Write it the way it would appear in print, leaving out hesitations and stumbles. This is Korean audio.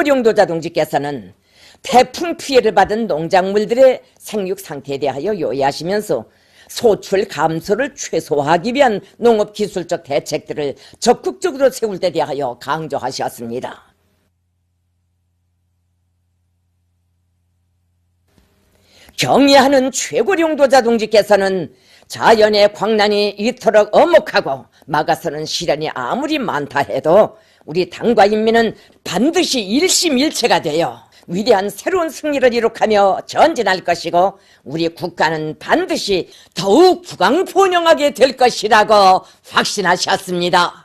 용도자 동지께서는 태풍 피해를 받은 농작물들의 생육 상태에 대하여 요약하시면서 소출 감소를 최소화하기 위한 농업기술적 대책들을 적극적으로 세울 데 대하여 강조하셨습니다. 경의하는 최고 용도자 동지께서는 자연의 광란이 이토록 엄혹하고 막아서는 시련이 아무리 많다 해도 우리 당과 인민은 반드시 일심일체가 되어 위대한 새로운 승리를 이룩하며 전진할 것이고 우리 국가는 반드시 더욱 부강번영하게 될 것이라고 확신하셨습니다.